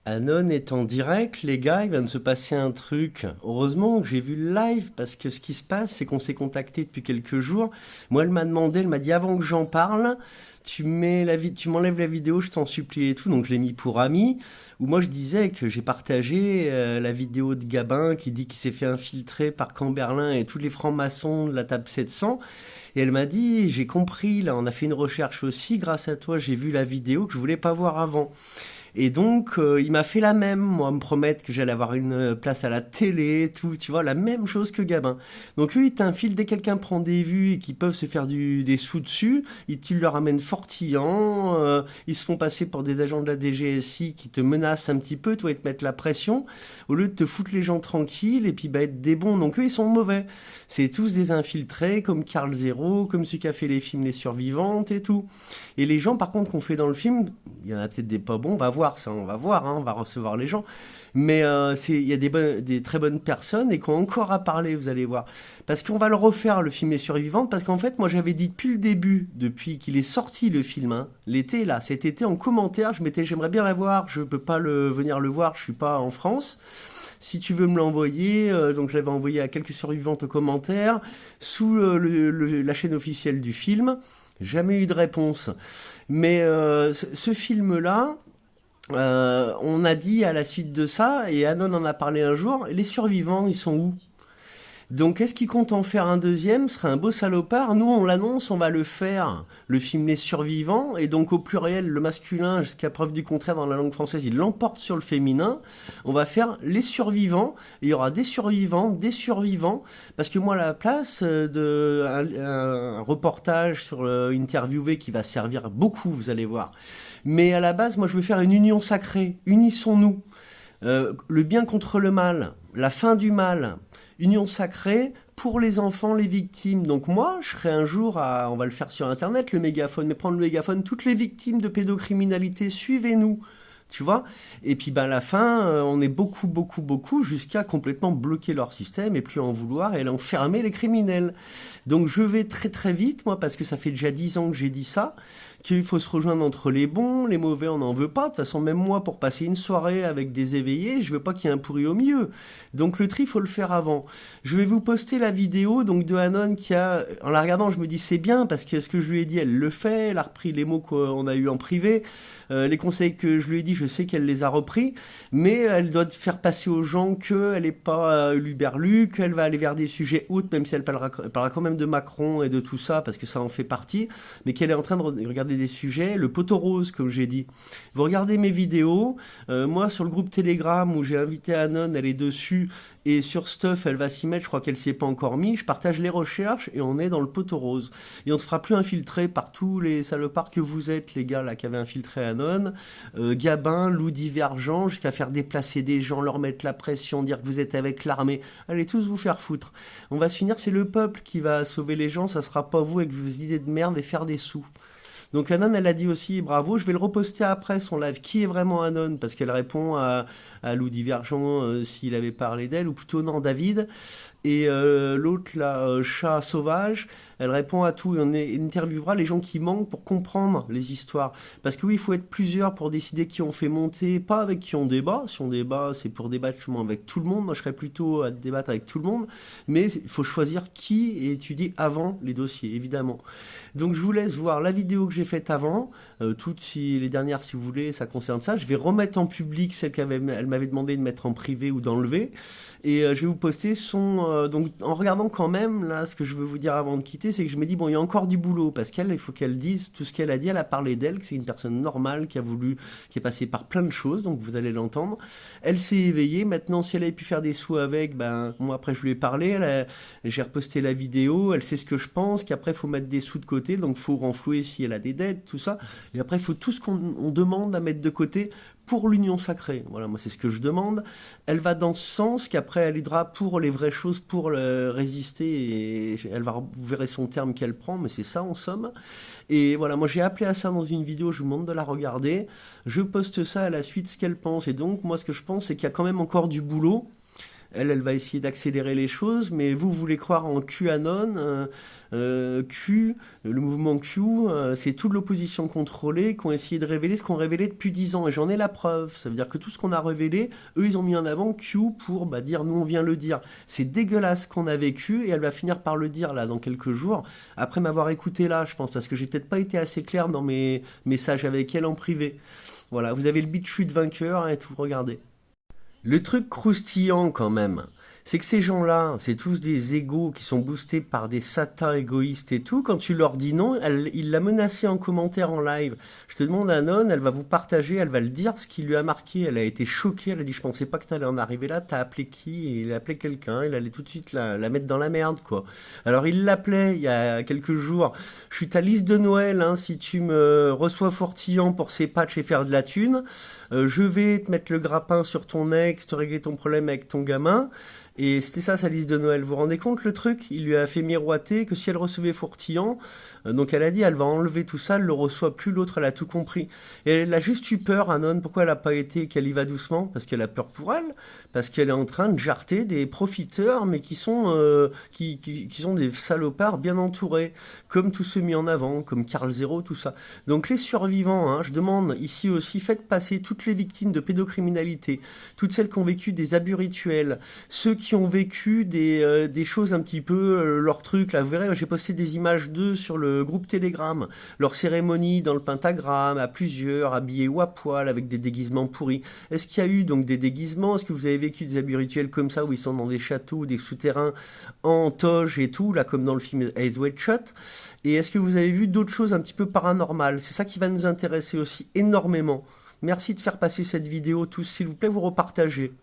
Anon est en direct, les gars, il vient de se passer un truc. Heureusement que j'ai vu le live, parce que ce qui se passe, c'est qu'on s'est contacté depuis quelques jours. Moi, elle m'a demandé, elle m'a dit avant que j'en parle, tu m'enlèves la vidéo, je t'en supplie et tout. Donc je l'ai mis pour ami, où moi je disais que j'ai partagé la vidéo de Gabin qui dit qu'il s'est fait infiltrer par Camberlin et tous les francs-maçons de la table 700. Et elle m'a dit, j'ai compris, là, on a fait une recherche aussi, grâce à toi, j'ai vu la vidéo que je voulais pas voir avant. Et donc, il m'a fait la même, moi, me promettre que j'allais avoir une place à la télé, tout, tu vois, la même chose que Gabin. Donc, eux, ils t'infilent dès que quelqu'un prend des vues et qu'ils peuvent se faire des sous dessus, tu leur amènent fortillant, ils se font passer pour des agents de la DGSI qui te menacent un petit peu, toi, ils te mettent la pression, au lieu de te foutre les gens tranquilles et puis bah, être des bons. Donc, eux, ils sont mauvais. C'est tous des infiltrés, comme Carl Zero, comme celui qui a fait les films Les Survivantes et tout. Et les gens, par contre, qu'on fait dans le film, il y en a peut-être des pas bons, on va voir ça, on va voir, hein, on va recevoir les gens. Mais il y a des très bonnes personnes et qui ont encore à parler, vous allez voir. Parce qu'on va le refaire, le film Les Survivantes, parce qu'en fait, moi j'avais dit depuis le début, depuis qu'il est sorti le film, hein, l'été, là, cet été, en commentaire, j'aimerais bien la voir, je peux pas venir le voir, je suis pas en France. Si tu veux me l'envoyer, donc je l'avais envoyé à quelques survivantes aux commentaires, sous la chaîne officielle du film. Jamais eu de réponse. Mais ce film-là, on a dit à la suite de ça, et Anon en a parlé un jour, les survivants, ils sont où? Donc, est-ce qu'il compte en faire un deuxième? Ce serait un beau salopard. Nous, on l'annonce, on va le faire. Le film Les Survivants, et donc au pluriel, le masculin, jusqu'à preuve du contraire dans la langue française, il l'emporte sur le féminin. On va faire Les Survivants. Il y aura des survivants, parce que moi, à la place un reportage sur interviewé qui va servir beaucoup, vous allez voir. Mais à la base, moi, je veux faire une union sacrée. Unissons-nous. Le bien contre le mal, la fin du mal, union sacrée pour les enfants, les victimes. Donc moi, je serai un jour on va le faire sur Internet, le mégaphone, mais prendre le mégaphone, toutes les victimes de pédocriminalité, suivez-nous. Tu vois. Et puis ben, à la fin, on est beaucoup, jusqu'à complètement bloquer leur système et plus en vouloir et enfermer les criminels. Donc je vais très très vite, moi, parce que ça fait déjà 10 ans que j'ai dit ça, qu'il faut se rejoindre entre les bons, les mauvais, on n'en veut pas. De toute façon, même moi, pour passer une soirée avec des éveillés, je veux pas qu'il y ait un pourri au milieu. Donc le tri, faut le faire avant. Je vais vous poster la vidéo donc de Anon qui a, en la regardant, je me dis c'est bien parce que ce que je lui ai dit, elle le fait, elle a repris les mots qu'on a eu en privé, les conseils que je lui ai dit, je sais qu'elle les a repris, mais elle doit faire passer aux gens qu'elle n'est pas Luberlu, qu'elle va aller vers des sujets autres, même si elle parlera quand même de Macron et de tout ça, parce que ça en fait partie, mais qu'elle est en train de regarder des sujets, le poteau rose, comme j'ai dit. Vous regardez mes vidéos, moi sur le groupe Telegram où j'ai invité Anon, elle est dessus, et sur Stuff, elle va s'y mettre, je crois qu'elle s'y est pas encore mis, je partage les recherches et on est dans le poteau rose. Et on ne se fera plus infiltrer par tous les salopards que vous êtes, les gars là qui avaient infiltré Anon, Gabin, loup divergent, jusqu'à faire déplacer des gens, leur mettre la pression, dire que vous êtes avec l'armée. Allez tous vous faire foutre. On va se finir, c'est le peuple qui va sauver les gens, ça sera pas vous avec vos idées de merde et faire des sous. Donc Anon, elle a dit aussi bravo. Je vais le reposter après son live. Qui est vraiment Anon? Parce qu'elle répond à Lou Divergent s'il avait parlé d'elle, ou plutôt non, David. Et l'autre, là, Chat Sauvage, elle répond à tout. Et on interviewera les gens qui manquent pour comprendre les histoires. Parce que oui, il faut être plusieurs pour décider qui on fait monter, pas avec qui on débat. Si on débat, c'est pour débattre justement avec tout le monde. Moi, je serais plutôt à débattre avec tout le monde. Mais il faut choisir qui et étudier avant les dossiers, évidemment. Donc je vous laisse voir la vidéo que j'ai faite avant. Toutes les dernières, si vous voulez, ça concerne ça. Je vais remettre en public celle qu'elle m'avait demandé de mettre en privé ou d'enlever. Et je vais vous poster donc en regardant quand même, là, ce que je veux vous dire avant de quitter, c'est que je me dis, bon, il y a encore du boulot, parce qu'elle, il faut qu'elle dise tout ce qu'elle a dit, elle a parlé d'elle, que c'est une personne normale, qui est passée par plein de choses, donc vous allez l'entendre. Elle s'est éveillée, maintenant, si elle avait pu faire des sous avec, ben, moi, après, je lui ai parlé, j'ai reposté la vidéo, elle sait ce que je pense, qu'après, il faut mettre des sous de côté, donc il faut renflouer si elle a des dettes, tout ça, et après, il faut tout ce qu'on demande à mettre de côté pour l'union sacrée. Voilà, moi c'est ce que je demande. Elle va dans ce sens qu'après elle aidera pour les vraies choses, pour résister, et vous verrez son terme qu'elle prend, mais c'est ça en somme. Et voilà, moi j'ai appelé à ça dans une vidéo, je vous demande de la regarder. Je poste ça à la suite, ce qu'elle pense. Et donc moi ce que je pense, c'est qu'il y a quand même encore du boulot. Elle va essayer d'accélérer les choses, mais vous voulez croire en QAnon, Q, le mouvement Q, c'est toute l'opposition contrôlée qui ont essayé de révéler ce qu'on révélait depuis 10 ans, et j'en ai la preuve. Ça veut dire que tout ce qu'on a révélé, eux, ils ont mis en avant Q pour dire, nous, on vient le dire. C'est dégueulasse ce qu'on a vécu, et elle va finir par le dire, là, dans quelques jours, après m'avoir écouté là, je pense, parce que j'ai peut-être pas été assez clair dans mes messages avec elle en privé. Voilà, vous avez le BitChute vainqueur, hein, et tout, regardez. Le truc croustillant quand même, c'est que ces gens-là, c'est tous des égos qui sont boostés par des satans égoïstes et tout. Quand tu leur dis non, il l'a menacé en commentaire en live. Je te demande à Non, elle va vous partager, elle va le dire ce qui lui a marqué. Elle a été choquée, elle a dit je pensais pas que t'allais en arriver là, t'as appelé qui? Et il a appelé quelqu'un, il allait tout de suite la mettre dans la merde quoi. Alors il l'appelait il y a quelques jours. Je suis ta liste de Noël, hein, si tu me reçois Fourtillant pour ces patchs et faire de la thune. Je vais te mettre le grappin sur ton ex, te régler ton problème avec ton gamin. Et c'était ça sa liste de Noël. Vous vous rendez compte le truc? Il lui a fait miroiter que si elle recevait Fourtillant, donc elle a dit elle va enlever tout ça, elle le reçoit plus, l'autre elle a tout compris. Et elle a juste eu peur, Anon, pourquoi elle a pas été, qu'elle y va doucement? Parce qu'elle a peur pour elle, parce qu'elle est en train de jarter des profiteurs, mais qui sont des salopards bien entourés, comme tous ceux mis en avant, comme Karl Zero, tout ça. Donc les survivants, hein, je demande ici aussi, faites passer toutes les victimes de pédocriminalité, toutes celles qui ont vécu des abus rituels, ceux qui ont vécu des choses un petit peu, leur truc, là, vous verrez, j'ai posté des images d'eux sur le groupe Telegram, leur cérémonie dans le pentagramme, à plusieurs, habillés ou à poil, avec des déguisements pourris. Est-ce qu'il y a eu donc des déguisements? Est-ce que vous avez vécu des abus rituels comme ça, où ils sont dans des châteaux, des souterrains, en toge et tout, là, comme dans le film Eyes Wide Shut? Et est-ce que vous avez vu d'autres choses un petit peu paranormales? C'est ça qui va nous intéresser aussi énormément. Merci de faire passer cette vidéo tous, s'il vous plaît, vous repartagez.